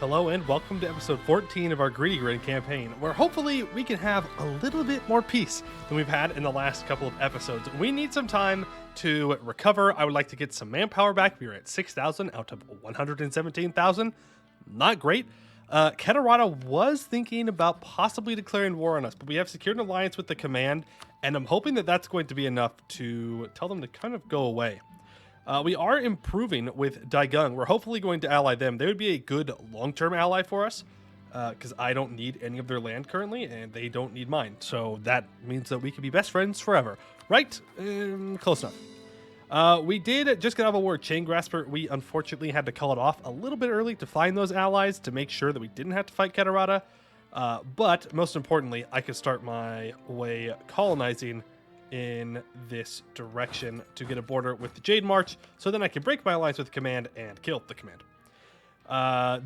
Hello and welcome to episode 14 of our Grin campaign, where hopefully we can have a little bit more peace than we've had in the last couple of episodes. We need some time to recover. I would like to get some manpower back. We are at 6,000 out of 117,000. Not great. Kedarata was thinking about possibly declaring war on us, but we have secured an alliance with the command, and I'm hoping that that's going to be enough to tell them to kind of go away. We are improving with Daigung. We're hopefully going to ally them. They would be a good long-term ally for us because I don't need any of their land currently, and they don't need mine. So that means that we can be best friends forever. Right? Close enough. We did just get out of a war with Chain Grasper. We unfortunately had to call it off a little bit early to find those allies to make sure that we didn't have to fight Kedarata. But most importantly, I could start my way colonizing in this direction to get a border with the Jade March, so then I can break my alliance with the command and kill the command.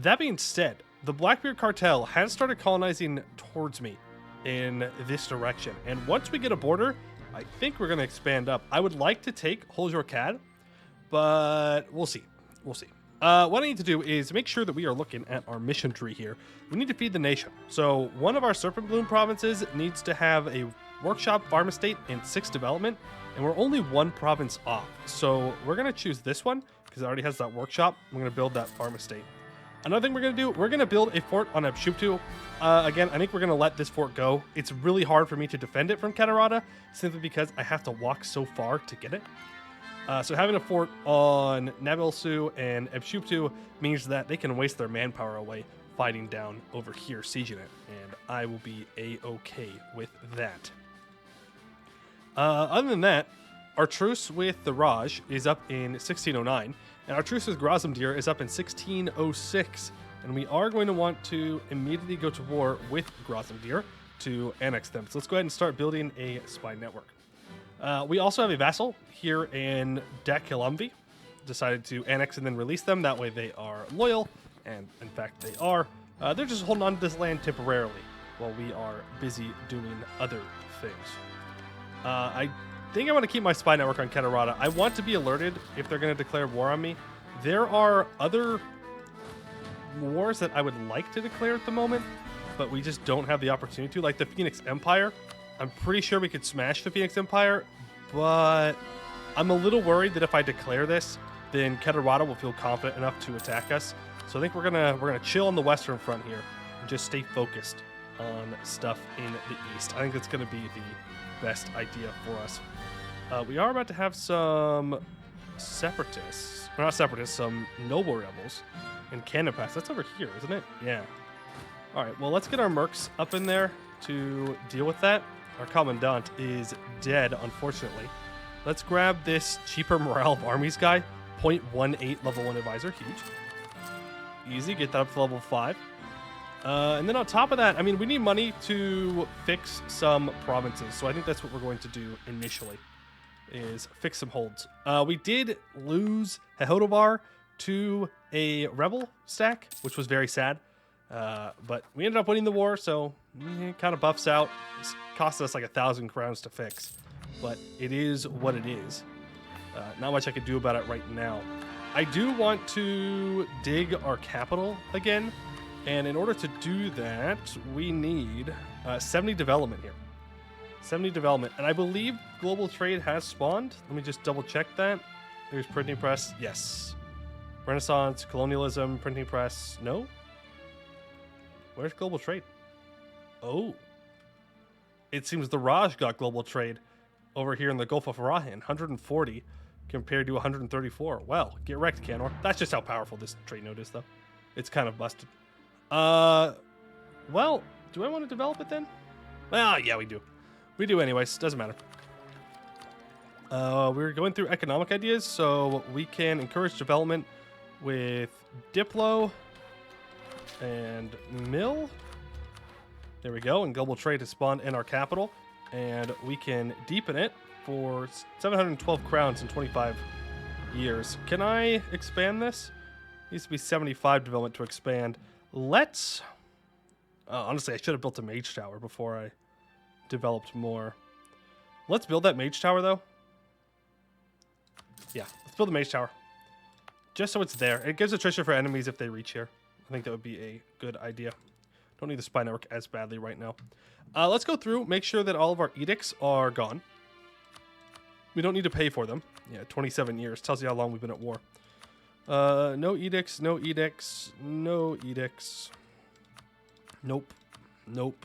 That being said, the Blackbeard cartel has started colonizing towards me in this direction, and once we get a border, I think we're going to expand up. I would like to take Holjorkad, but we'll see. We'll see. What I need to do is make sure that we are looking at our mission tree here. We need to feed the nation. So one of our Serpent Bloom provinces needs to have a workshop, farm estate, and 6 development, and we're only 1 province off. So we're going to choose this one because it already has that workshop. We're going to build that farm estate. Another thing we're going to do, we're going to build a fort on Ebshuptu. Again, I think we're going to let this fort go. It's really hard for me to defend it from Kedarata simply because I have to walk so far to get it. So having a fort on Nabilsu and Ebshuptu means that they can waste their manpower away fighting down over here, sieging it, and I will be a-okay with that. Other than that, our truce with the Raj is up in 1609, and our truce with Grozamdir is up in 1606, and we are going to want to immediately go to war with Grozamdir to annex them. So let's go ahead and start building a spy network. We also have a vassal here in Dakilumvi. Decided to annex and then release them. That way they are loyal, and in fact they are. They're just holding on to this land temporarily while we are busy doing other things. I think I want to keep my spy network on Kedarata. I want to be alerted if they're going to declare war on me. There are other wars that I would like to declare at the moment, but we just don't have the opportunity to. Like the Phoenix Empire. I'm pretty sure we could smash the Phoenix Empire, but I'm a little worried that if I declare this, then Kedarata will feel confident enough to attack us. So I think we're gonna chill on the Western Front here and just stay focused on stuff in the East. I think that's gonna be the best idea for us. We are about to have some separatists, or not separatists, some noble rebels in Cannon Pass. That's over here, isn't it? Yeah. All right, well, let's get our mercs up in there to deal with that. Our commandant is dead, unfortunately. Let's grab this cheaper morale of armies guy, 0.18 level 1 advisor, huge. Easy, get that up to level 5. And then on top of that, I mean, we need money to fix some provinces. So I think that's what we're going to do initially, is fix some holds. We did lose Hehodovar to a rebel stack, which was very sad. But we ended up winning the war, so it kind of buffs out. It cost us like 1,000 crowns to fix. But it is what it is. Not much I could do about it right now. I do want to dig our capital again. And in order to do that, we need 70 development here. 70 development. And I believe global trade has spawned. Let me just double check that. There's printing press. Yes. Renaissance, colonialism, printing press. No? Where's global trade? Oh. It seems the Raj got global trade over here in the Gulf of Arahan. 140 compared to 134. Well, get wrecked, Canor. That's just how powerful this trade node is, though. It's kind of busted. Well, do I want to develop it then? Well, yeah, we do. We do anyways. Doesn't matter. We're going through economic ideas, so we can encourage development with Diplo and Mill. There we go. And global trade has spawned in our capital, and we can deepen it for 712 crowns in 25 years. Can I expand this? Needs to be 75 development to expand. Let's... honestly, I should have built a mage tower before I developed more. Let's build that mage tower, though. Yeah, let's build the mage tower. Just so it's there. It gives attrition for enemies if they reach here. I think that would be a good idea. Don't need the spy network as badly right now. Let's go through, make sure that all of our edicts are gone. We don't need to pay for them. Yeah, 27 years. Tells you how long we've been at war. No edicts, no edicts, no edicts. Nope. Nope.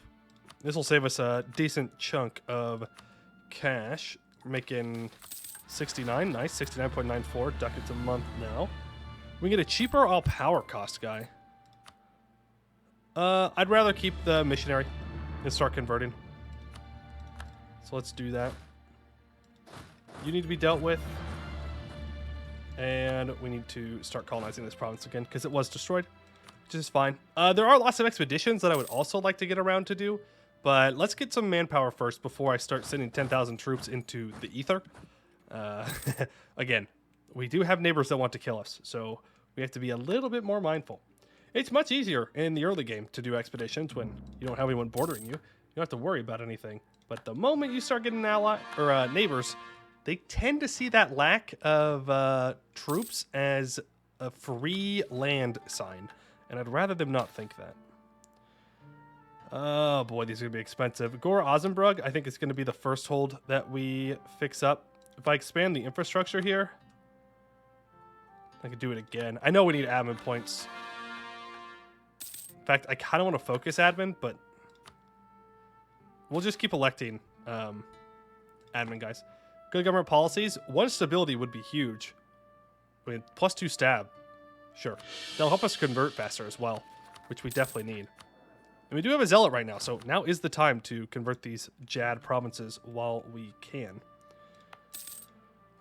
This will save us a decent chunk of cash. We're making 69. Nice. 69.94 ducats a month now. We can get a cheaper all power cost guy. I'd rather keep the missionary and start converting. So let's do that. You need to be dealt with. And we need to start colonizing this province again because it was destroyed, which is fine. There are lots of expeditions that I would also like to get around to do, but let's get some manpower first before I start sending 10,000 troops into the ether. Again, we do have neighbors that want to kill us, so we have to be a little bit more mindful. It's much easier in the early game to do expeditions when you don't have anyone bordering you. You don't have to worry about anything. But the moment you start getting neighbors, they tend to see that lack of troops as a free land sign. And I'd rather them not think that. Oh boy, these are going to be expensive. Gore Ozenbrug, I think, is going to be the first hold that we fix up. If I expand the infrastructure here, I could do it again. I know we need admin points. In fact, I kind of want to focus admin, but we'll just keep electing admin guys. Good government policies. One stability would be huge. I mean, +2 stab. Sure. They'll help us convert faster as well, which we definitely need. And we do have a zealot right now, so now is the time to convert these Jad provinces while we can.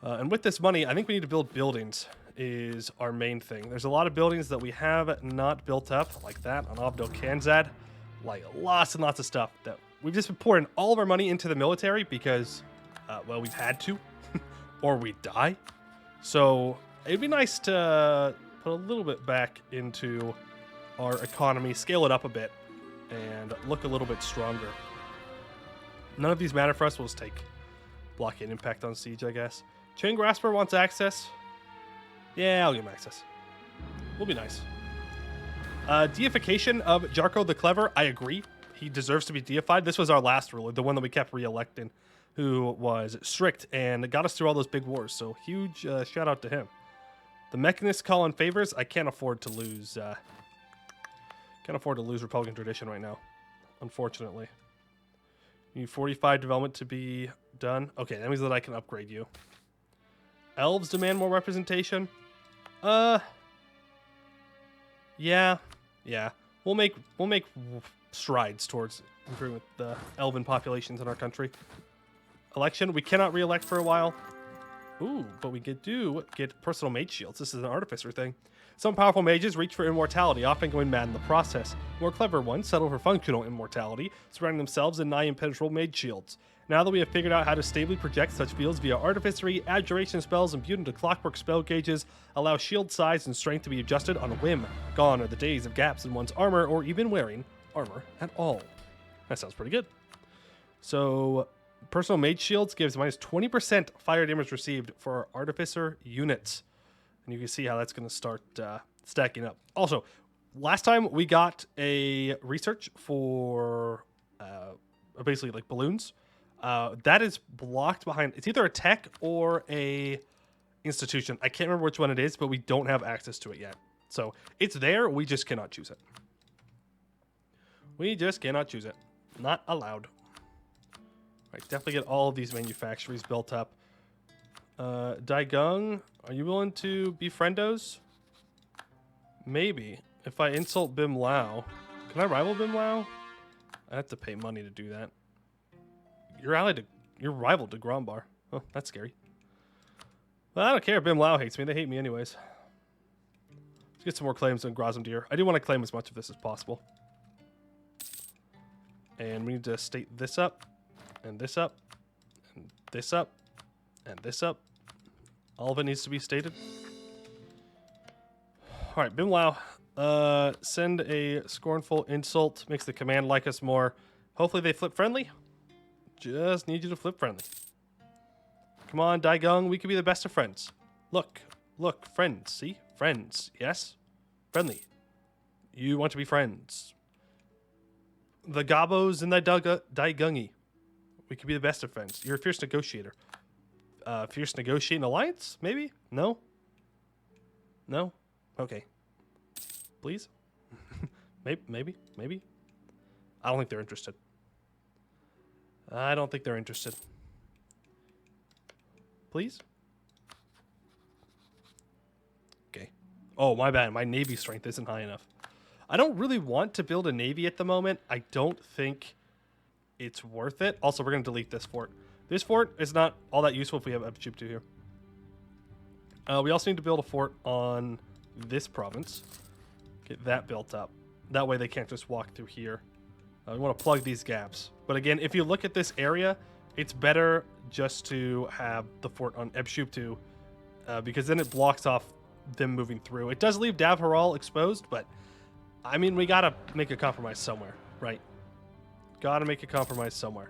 And with this money, I think we need to build buildings is our main thing. There's a lot of buildings that we have not built up, like that on Abdel Kanzad. Like lots and lots of stuff that we've just been pouring all of our money into the military because, well, we've had to, or we die. So it'd be nice to put a little bit back into our economy, scale it up a bit, and look a little bit stronger. None of these matter for us. We'll just take blockade impact on siege, I guess. Chain Grasper wants access. Yeah, I'll give him access. We'll be nice. Deification of Jarko the Clever. I agree. He deserves to be deified. This was our last ruler, the one that we kept re-electing, who was strict and got us through all those big wars. So huge shout out to him. The Mechanist call in favors. I can't afford to lose. Can't afford to lose Republican tradition right now, unfortunately. You need 45 development to be done. Okay, that means that I can upgrade you. Elves demand more representation. Yeah. We'll make strides towards improving the elven populations in our country. Election, we cannot re-elect for a while. Ooh, but we do get personal mage shields. This is an artificer thing. Some powerful mages reach for immortality, often going mad in the process. More clever ones settle for functional immortality, surrounding themselves in nigh impenetrable mage shields. Now that we have figured out how to stably project such fields via artificery, abjuration spells imbued into clockwork spell gauges allow shield size and strength to be adjusted on a whim. Gone are the days of gaps in one's armor or even wearing armor at all. That sounds pretty good. So, personal mage shields gives minus 20% fire damage received for our artificer units. And you can see how that's going to start stacking up. Also, last time we got a research for basically like balloons. That is blocked behind. It's either a tech or a institution. I can't remember which one it is, but we don't have access to it yet. So it's there. We just cannot choose it. We just cannot choose it. Not allowed. All right, definitely get all of these manufactories built up. Daigung, are you willing to be friendos? Maybe. If I insult Bim Lao. Can I rival Bim Lao? I have to pay money to do that. You're rival to Grombar. Oh, that's scary. Well, I don't care if Bim Lao hates me. They hate me anyways. Let's get some more claims on Grozamdir. I do want to claim as much of this as possible. And we need to state this up, and this up, and this up, and this up. All of it needs to be stated. All right, Bim Lao. Send a scornful insult. Makes the command like us more. Hopefully they flip friendly. Just need you to flip friendly. Come on, Daigung. We could be the best of friends. Look, friends. See? Friends. Yes? Friendly. You want to be friends. The Gobbos and the Daigungi. We could be the best of friends. You're a fierce negotiator. Fierce negotiating alliance? Maybe? No? No? Okay. Please? Maybe? I don't think they're interested. I don't think they're interested. Please? Okay. Oh, my bad. My navy strength isn't high enough. I don't really want to build a navy at the moment. I don't think it's worth it. Also, we're going to delete this fort. This fort is not all that useful if we have upkeep to here. We also need to build a fort on this province. Get that built up. That way they can't just walk through here. We want to plug these gaps. But again, if you look at this area, it's better just to have the fort on Ebshuptu because then it blocks off them moving through. It does leave Davharal exposed, but I mean, we got to make a compromise somewhere, right? Got to make a compromise somewhere.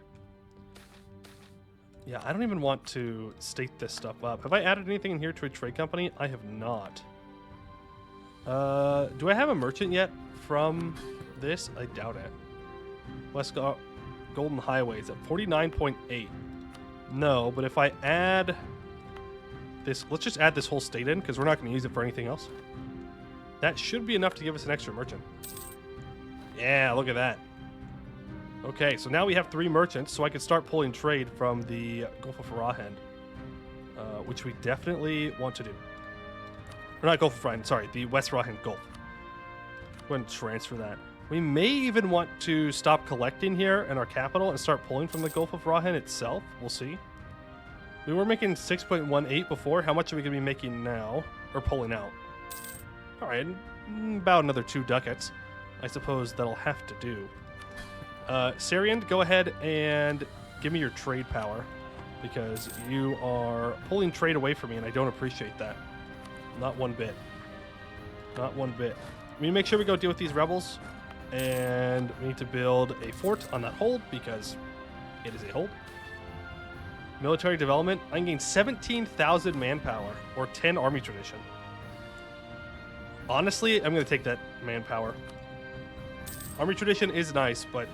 Yeah, I don't even want to state this stuff up. Have I added anything in here to a trade company? I have not. Do I have a merchant yet from this? I doubt it. West Golden Highways at 49.8. No, but if I add this, let's just add this whole state in because we're not going to use it for anything else. That should be enough to give us an extra merchant. Yeah, look at that. Okay, so now we have 3 merchants, so I can start pulling trade from the Gulf of Farahend, which we definitely want to do. Or not Gulf of Farahend, sorry, the West Farahend Gulf. Go ahead and transfer that. We may even want to stop collecting here in our capital and start pulling from the Gulf of Farahend itself. We'll see. We were making 6.18 before. How much are we going to be making now? Or pulling out? All right, about another 2 ducats. I suppose that'll have to do. Sarian, go ahead and give me your trade power because you are pulling trade away from me and I don't appreciate that. Not one bit. Not one bit. We need to make sure we go deal with these rebels and we need to build a fort on that hold because it is a hold. Military development. I can gain 17,000 manpower or 10 army tradition. Honestly, I'm going to take that manpower. Army tradition is nice, but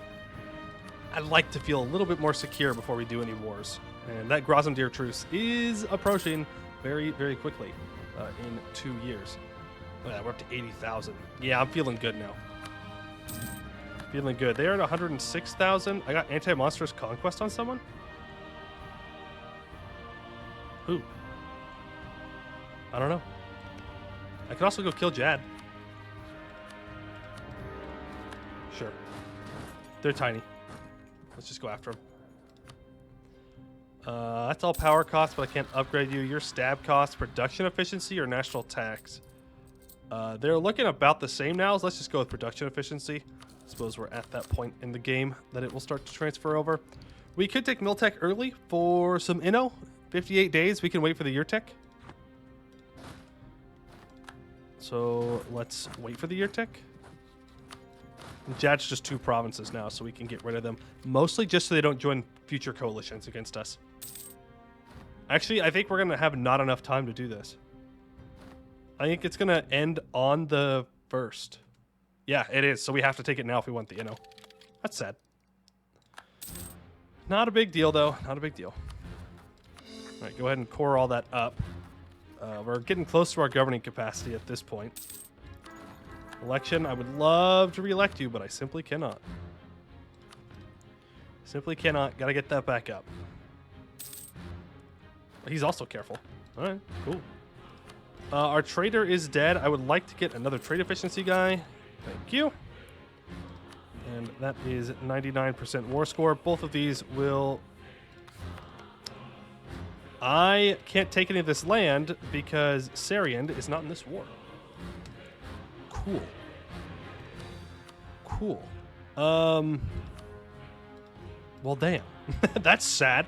I'd like to feel a little bit more secure before we do any wars. And that Grozamdir truce is approaching very, very quickly in 2 years. Oh, yeah, we're up to 80,000. Yeah, I'm feeling good now. Feeling good. They're at 106,000. I got anti-monstrous conquest on someone? Who? I don't know. I could also go kill Jad. Sure. They're tiny. Let's just go after them. That's all power costs, but I can't upgrade you. Your stab costs, production efficiency, or national tax. They're looking about the same now, so let's just go with production efficiency. I suppose we're at that point in the game that it will start to transfer over. We could take Miltech early for some Inno. 58 days, we can wait for the year tech. So let's wait for the year tech. Jad's just 2 provinces now, so we can get rid of them. Mostly just so they don't join future coalitions against us. Actually, I think we're going to have not enough time to do this. I think it's going to end on the 1st. Yeah, it is. So we have to take it now if we want the Inno. That's sad. Not a big deal, though. Not a big deal. All right, go ahead and core all that up. We're getting close to our governing capacity at this point. Election, I would love to re-elect you, but I simply cannot. Simply cannot. Gotta get that back up. He's also careful. All right, cool. Our trader is dead. I would like to get another trade efficiency guy. Thank you. And that is 99% war score. Both of these will... I can't take any of this land because Sariand is not in this war. Cool. Cool. Well, damn. That's sad.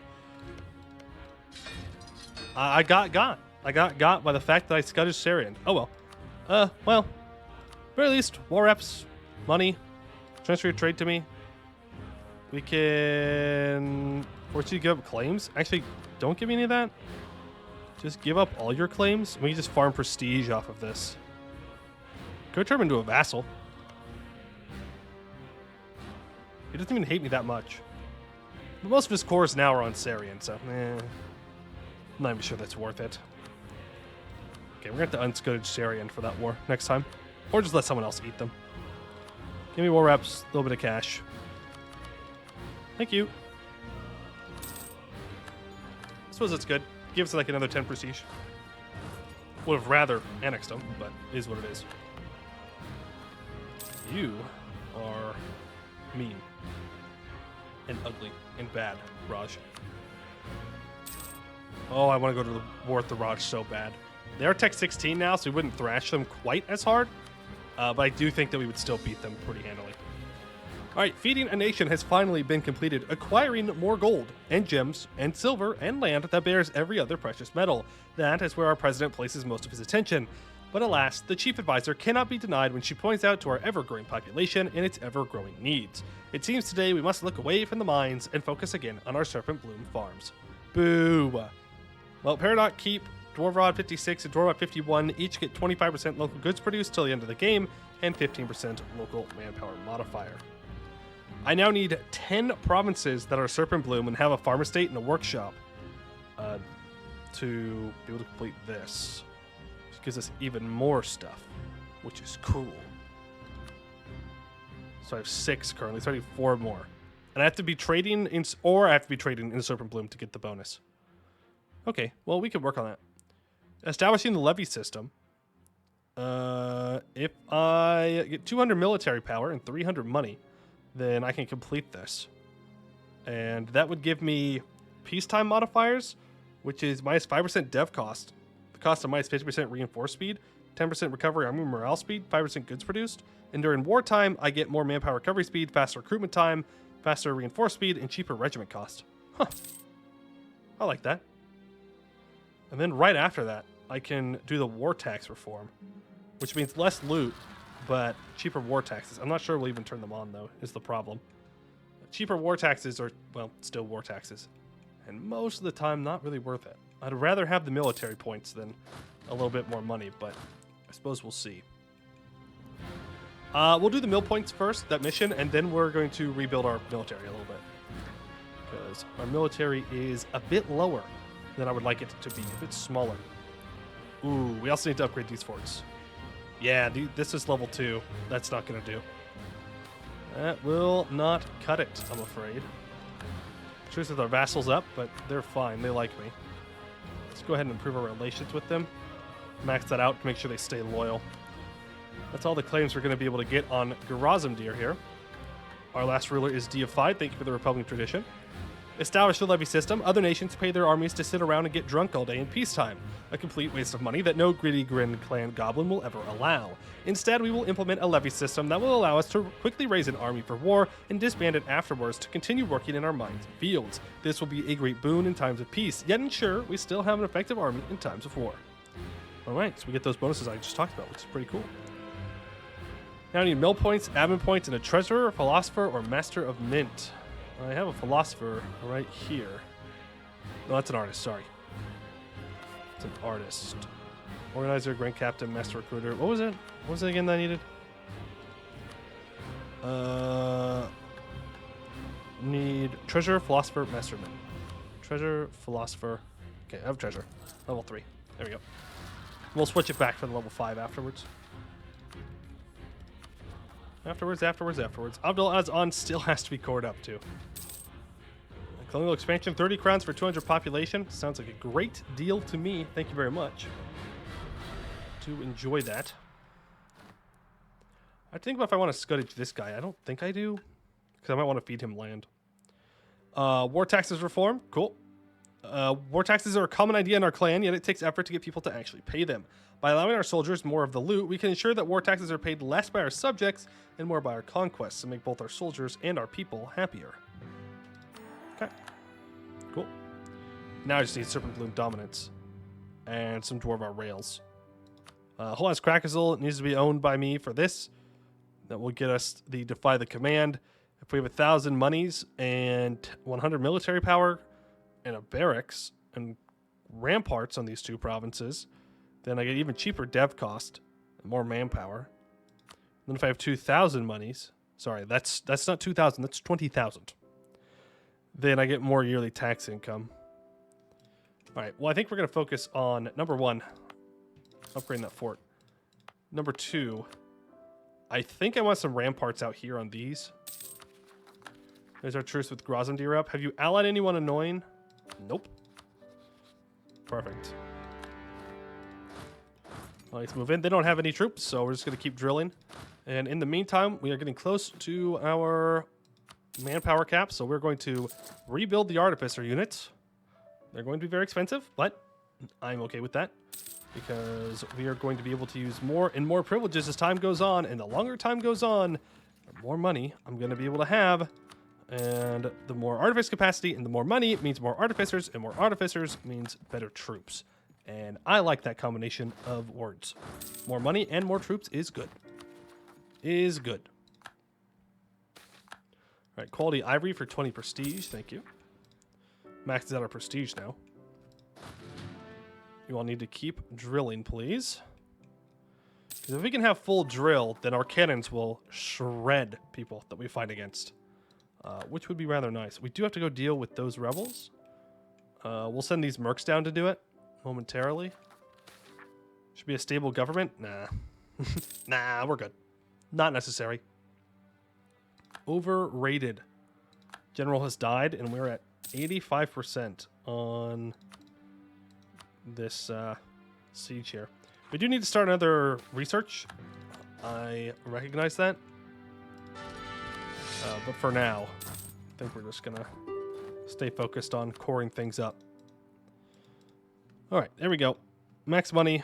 I got got. I got got by the fact that I scuttled Sarian. Oh, well. Well. Very least, war reps, money, transfer your trade to me. We can force you to give up claims. Actually, don't give me any of that. Just give up all your claims. We can just farm prestige off of this. Go turn him into a vassal. He doesn't even hate me that much. But most of his cores now are on Sarian, so I'm not even sure that's worth it. Okay, we're going to have to unscourge Sarian for that war next time. Or just let someone else eat them. Give me war reps, a little bit of cash. Thank you. I suppose that's good. Give us like another 10 prestige. Would have rather annexed them, but it is what it is. You are mean and ugly and bad, Raj. Oh, I want to go to the war with the Raj so bad. They are Tech 16 now, so we wouldn't thrash them quite as hard, but I do think that we would still beat them pretty handily. All right, feeding a nation has finally been completed, acquiring more gold and gems and silver and land that bears every other precious metal. That is where our president places most of his attention. But alas, the chief advisor cannot be denied when she points out to our ever-growing population and its ever-growing needs. It seems today we must look away from the mines and focus again on our Serpent Bloom farms. Boo! Well, Paradox Keep, Dwarvrod 56 and Dwarvrod 51 each get 25% local goods produced till the end of the game and 15% local manpower modifier. I now need 10 provinces that are Serpent Bloom and have a farm estate and a workshop to be able to complete this. Which gives us even more stuff, which is cool. So I have 6 currently, so I need 4 more. And I have to be trading in, or I have to be trading in Serpent Bloom to get the bonus. Okay, well, we can work on that. Establishing the levy system. If I get 200 military power and 300 money, then I can complete this. And that would give me peacetime modifiers, which is minus 5% dev cost. The cost of minus 50% reinforced speed, 10% recovery army morale speed, 5% goods produced. And during wartime, I get more manpower recovery speed, faster recruitment time, faster reinforced speed, and cheaper regiment cost. Huh. I like that. And then right after that, I can do the war tax reform, which means less loot, but cheaper war taxes. I'm not sure we'll even turn them on, though, is the problem. Cheaper war taxes are, well, still war taxes. And most of the time, not really worth it. I'd rather have the military points than a little bit more money, but I suppose we'll see. We'll do the mill points first, that mission, and then we're going to rebuild our military a little bit. Because our military is a bit lower than I would like it to be, a bit smaller. Ooh, we also need to upgrade these forts. Yeah, this is level 2. That's not going to do. That will not cut it, I'm afraid. Truce with our vassals up, but they're fine. They like me. Let's go ahead and improve our relations with them. Max that out to make sure they stay loyal. That's all the claims we're going to be able to get on Gorazmdir here. Our last ruler is deified. Thank you for the Republican tradition. Establish the levy system. Other nations pay their armies to sit around and get drunk all day in peacetime. A complete waste of money that no greedy Grin clan goblin will ever allow. Instead, we will implement a levy system that will allow us to quickly raise an army for war and disband it afterwards to continue working in our mines and fields. This will be a great boon in times of peace, yet ensure we still have an effective army in times of war. Alright, so we get those bonuses I just talked about, which is pretty cool. Now I need mill points, admin points, and a treasurer, philosopher, or master of mint. I have a philosopher right here. No, that's an artist, sorry. It's an artist. Organizer, grand captain, master recruiter. What was it? What was it again that I needed? Need treasurer, philosopher, master of mint. Treasurer, philosopher. Okay, I have treasurer. Level 3. There we go. We'll switch it back for the level 5 afterwards. Afterwards. Abdul Azan still has to be cored up, too. Colonial expansion, 30 crowns for 200 population. Sounds like a great deal to me. Thank you very much. To enjoy that. I think if I want to scuttage this guy. I don't think I do. Because I might want to feed him land. War taxes reform. Cool. War taxes are a common idea in our clan, yet it takes effort to get people to actually pay them. By allowing our soldiers more of the loot, we can ensure that war taxes are paid less by our subjects and more by our conquests to make both our soldiers and our people happier. Okay. Cool. Now I just need Serpent Bloom dominance and some Dwarvar rails. Whole ass Krakazil needs to be owned by me for this. That will get us the Defy the Command. If we have 1,000 monies and 100 military power and a barracks and ramparts on these 2 provinces, then I get even cheaper dev cost and more manpower. Then if I have 2,000 monies, Sorry, that's not 2,000. That's 20,000. Then I get more yearly tax income. All right. Well, I think we're going to focus on number 1, upgrading that fort. Number 2, I think I want some ramparts out here on these. There's our truce with Grozomdir up. Have you allied anyone annoying? Nope. Perfect. Well, let's move in. They don't have any troops, so we're just going to keep drilling. And in the meantime, we are getting close to our manpower cap, so we're going to rebuild the artificer units. They're going to be very expensive, but I'm okay with that because we are going to be able to use more and more privileges as time goes on, and the longer time goes on, the more money I'm going to be able to have. And the more artifice capacity and the more money means more artificers, and more artificers means better troops. And I like that combination of words. More money and more troops is good. Is good. All right, quality ivory for 20 prestige. Thank you. Maxes out our prestige now. You all need to keep drilling, please. Because if we can have full drill, then our cannons will shred people that we fight against. Which would be rather nice. We do have to go deal with those rebels. We'll send these mercs down to do it momentarily. Should be a stable government? Nah. Nah, we're good. Not necessary. Overrated. General has died, and we're at 85% on this siege here. We do need to start another research. I recognize that. But for now, I think we're just going to stay focused on coring things up. All right, there we go. Max money,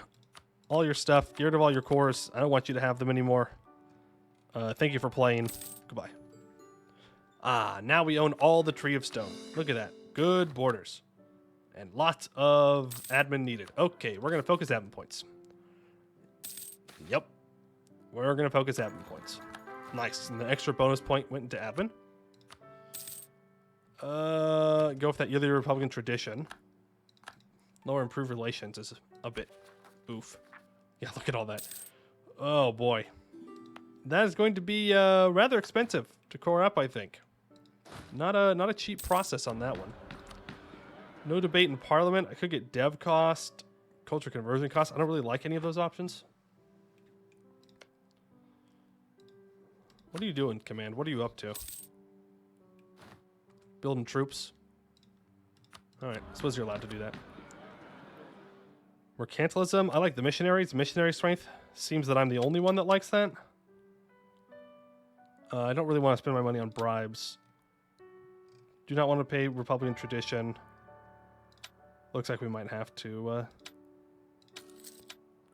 all your stuff, get rid of all your cores. I don't want you to have them anymore. Thank you for playing. Goodbye. Ah, now we own all the Tree of Stone. Look at that. Good borders. And lots of admin needed. Okay, we're going to focus admin points. Yep. We're going to focus admin points. Nice. And the extra bonus point went into admin. Go with that yearly Republican tradition. Lower improved relations is a bit oof. Yeah, look at all that. Oh, boy. That is going to be rather expensive to core up, I think. Not a cheap process on that one. No debate in Parliament. I could get dev cost, culture conversion cost. I don't really like any of those options. What are you doing, Command? What are you up to? Building troops? Alright, I suppose you're allowed to do that. Mercantilism. I like the missionaries. Missionary strength. Seems that I'm the only one that likes that. I don't really want to spend my money on bribes. Do not want to pay Republican tradition. Looks like we might have to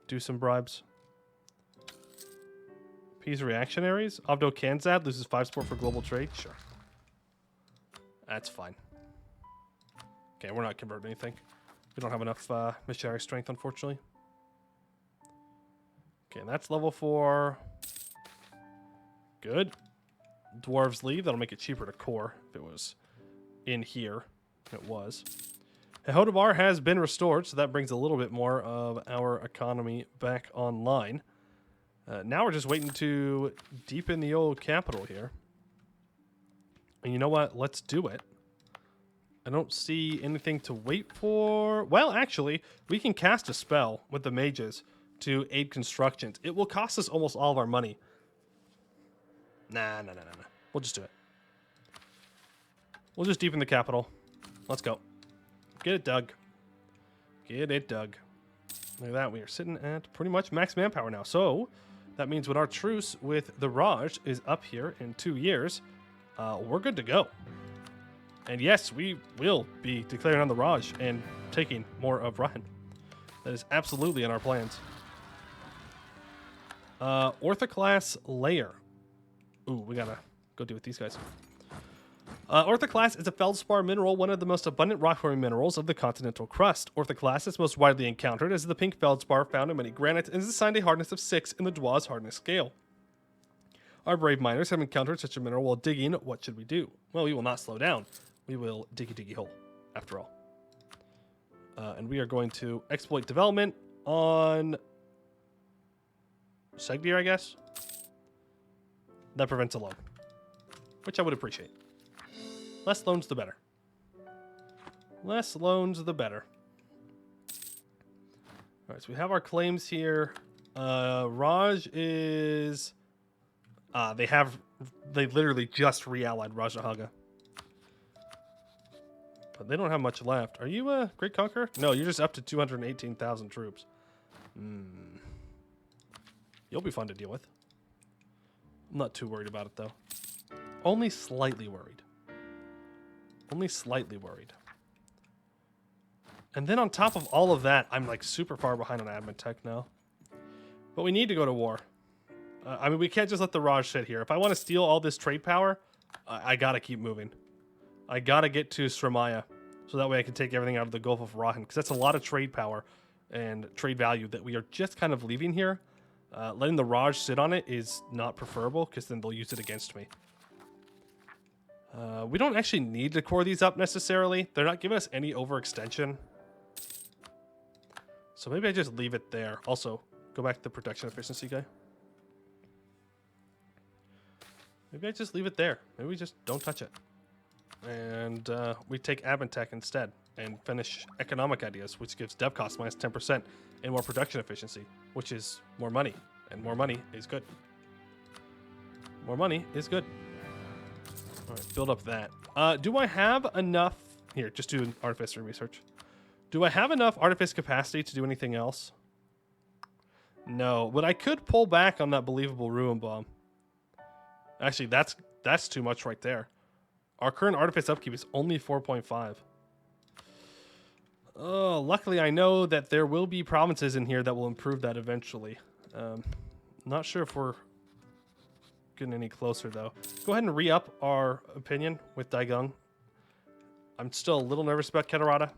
do some bribes. Peace reactionaries. Abdo Kanzad loses 5 support for global trade. Sure. That's fine. Okay, we're not converting anything. We don't have enough missionary strength, unfortunately. Okay, and that's level 4. Good. Dwarves leave. That'll make it cheaper to core if it was in here. It was. Hodavar has been restored, so that brings a little bit more of our economy back online. Now we're just waiting to deepen the old capital here. And you know what? Let's do it. I don't see anything to wait for. Well, actually, we can cast a spell with the mages to aid constructions. It will cost us almost all of our money. Nah. We'll just do it. We'll just deepen the capital. Let's go. Get it dug. Get it dug. Look at that. We are sitting at pretty much max manpower now. So that means when our truce with the Raj is up here in 2 years, we're good to go. And yes, we will be declaring on the Raj and taking more of Rahan. That is absolutely in our plans. Orthoclast Layer. Ooh, we gotta go deal with these guys. Orthoclast is a feldspar mineral, one of the most abundant rock-forming minerals of the continental crust. Orthoclast is most widely encountered as the pink feldspar found in many granites and is assigned a hardness of 6 in the Dwarves hardness scale. Our brave miners have encountered such a mineral while digging. What should we do? Well, we will not slow down. We will diggy hole, after all. And we are going to exploit development on Segdir, I guess. That prevents a loan. which I would appreciate. Less loans, the better. Less loans, the better. All right, so we have our claims here. Raj is... they literally just re-allied Rajahaga. But they don't have much left. Are you a Great Conqueror? No, you're just up to 218,000 troops. You'll be fun to deal with. I'm not too worried about it, though. Only slightly worried. Only slightly worried. And then on top of all of that, I'm like super far behind on admin tech now. But we need to go to war. I mean, we can't just let the Raj sit here. If I want to steal all this trade power, I gotta keep moving. I gotta get to Sramaya, so that way I can take everything out of the Gulf of Rahan, because that's a lot of trade power and trade value that we are just kind of leaving here. Letting the Raj sit on it is not preferable, because then they'll use it against me. We don't actually need to core these up necessarily. They're not giving us any overextension. So maybe I just leave it there. Also, go back to the production efficiency guy. Maybe I just leave it there. Maybe we just don't touch it. And we take admin tech instead and finish economic ideas, which gives dev cost minus 10% and more production efficiency, which is more money. And more money is good. More money is good. All right, build up that. Do I have enough? Here, just do an artificer research. Do I have enough artifice capacity to do anything else? No, but I could pull back on that believable ruin bomb. Actually, that's too much right there. Our current artifice upkeep is only 4.5. Oh, luckily I know that there will be provinces in here that will improve that eventually. Not sure if we're getting any closer though. Go ahead and re-up our opinion with Daigung. I'm still a little nervous about Kedarata.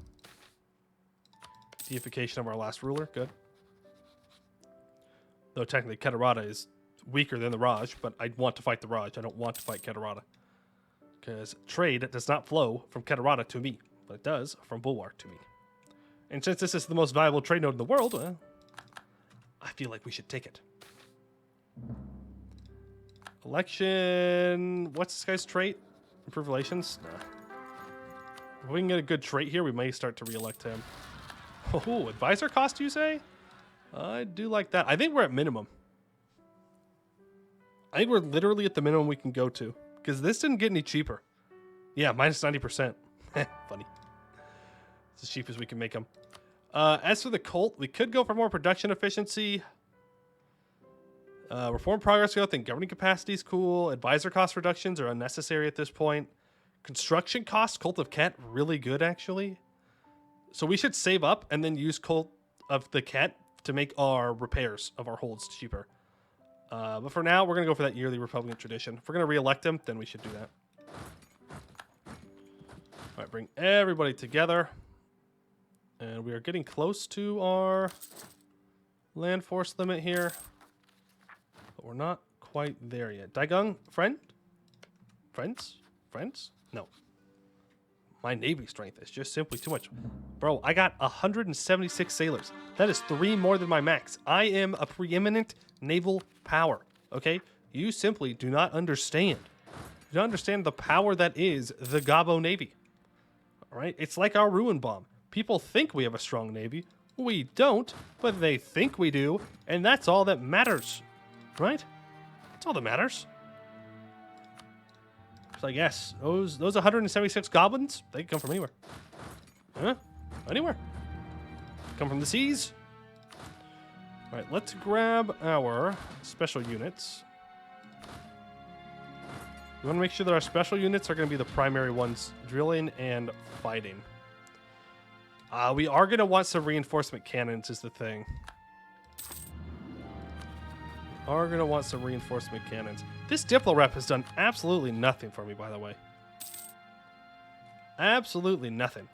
Deification of our last ruler, good. Though technically Kedarata is weaker than the Raj, but I want to fight the Raj. I don't want to fight Kedarata. Because trade does not flow from Kedarata to me, but it does from Bulwark to me. And since this is the most valuable trade node in the world, well, I feel like we should take it. Election... What's this guy's trait? Improve relations? Nah. If we can get a good trait here, we may start to re-elect him. Oh, advisor cost, you say? I do like that. I think we're at minimum. I think we're literally at the minimum we can go to. Because this didn't get any cheaper. Yeah, minus 90%. Funny. It's as cheap as we can make them. As for the cult, we could go for more production efficiency. Reform progress growth and governing capacity is cool. Advisor cost reductions are unnecessary at this point. Construction costs, Cult of Ket, really good actually. So we should save up and then use Cult of the Ket to make our repairs of our holds cheaper. But for now, we're going to go for that yearly Republican tradition. If we're going to re-elect him, then we should do that. All right, bring everybody together. And we are getting close to our land force limit here. But we're not quite there yet. Daigung, friend? Friends? Friends? No. My navy strength is just simply too much. Bro, I got 176 sailors. That is 3 more than my max. I am a preeminent naval power, okay? You simply do not understand. You don't understand the power that is the Gobbo Navy. All right? It's like our ruin bomb. People think we have a strong navy. We don't, but they think we do, and that's all that matters, right? That's all that matters. So I guess those 176 goblins, they can come from anywhere. Huh? Anywhere. Come from the seas. All right, let's grab our special units. We want to make sure that our special units are going to be the primary ones, drilling and fighting. We are going to want some reinforcement cannons is the thing. Are going to want some reinforcement cannons. This Diplo rep has done absolutely nothing for me, by the way. Absolutely nothing.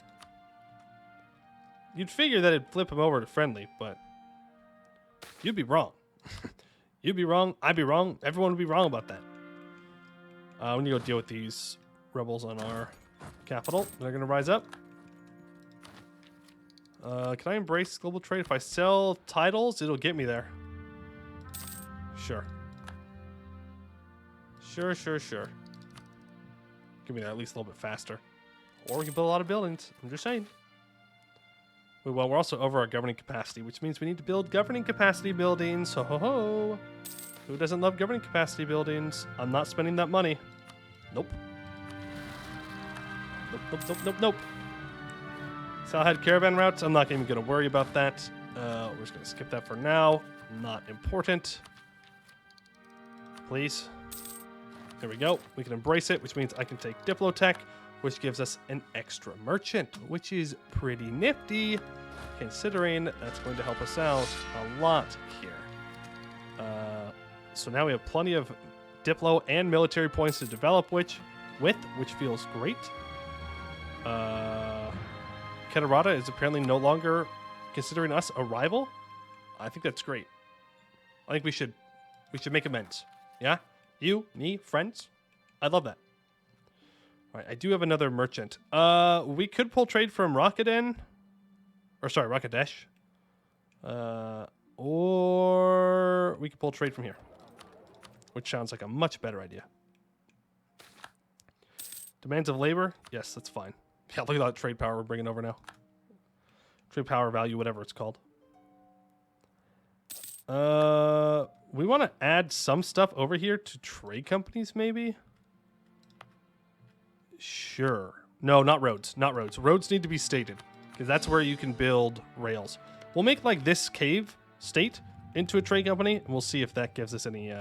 You'd figure that it'd flip him over to friendly, but you'd be wrong. You'd be wrong. I'd be wrong. Everyone would be wrong about that. We need to go deal with these rebels on our capital. They're going to rise up. Can I embrace global trade? If I sell titles, it'll get me there. Sure. Sure. Give me that at least a little bit faster. Or we can build a lot of buildings. I'm just saying. Well, we're also over our governing capacity, which means we need to build governing capacity buildings. Ho ho ho. Who doesn't love governing capacity buildings? I'm not spending that money. Nope. Nope. Salhead caravan routes. I'm not even going to worry about that. We're just going to skip that for now. Not important. Please. There we go. We can embrace it, which means I can take Diplotech, which gives us an extra merchant, which is pretty nifty, considering that's going to help us out a lot here. So now we have plenty of Diplo and military points to develop which feels great. Kedarata is apparently no longer considering us a rival. I think that's great. I think we should make amends. Yeah? You, me, friends. I love that. All right, I do have another merchant. We could pull trade from Rakkaden. Or sorry, Rakkadesh. Or we could pull trade from here. Which sounds like a much better idea. Demands of labor? Yes, that's fine. Yeah, look at that trade power we're bringing over now. Trade power value, whatever it's called. We want to add some stuff over here to trade companies, maybe? Sure. No, not roads. Not roads. Roads need to be stated, because that's where you can build rails. We'll make, like, this cave state into a trade company, and we'll see if that gives us any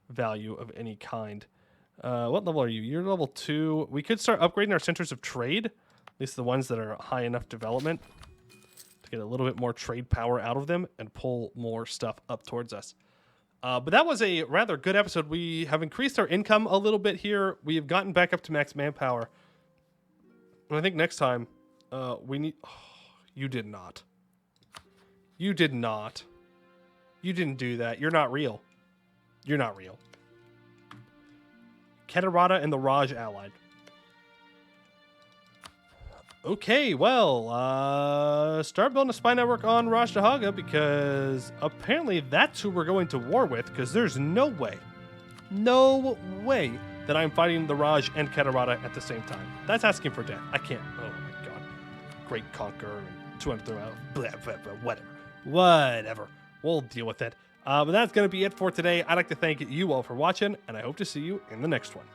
value of any kind. What level are you? You're level 2. We could start upgrading our centers of trade, at least the ones that are high enough development, to get a little bit more trade power out of them and pull more stuff up towards us. But that was a rather good episode. We have increased our income a little bit here. We have gotten back up to max manpower. And I think next time we need... Oh, you did not. You did not. You didn't do that. You're not real. You're not real. Kedarata and the Raj allied. Okay, well, start building a spy network on Rajdahaga, because apparently that's who we're going to war with, because there's no way that I'm fighting the Raj and Kedarata at the same time. That's asking for death. I can't. Oh my god. Great Conqueror and 200 throw out. Blah, blah, blah, whatever. We'll deal with it. But that's going to be it for today. I'd like to thank you all for watching, and I hope to see you in the next one.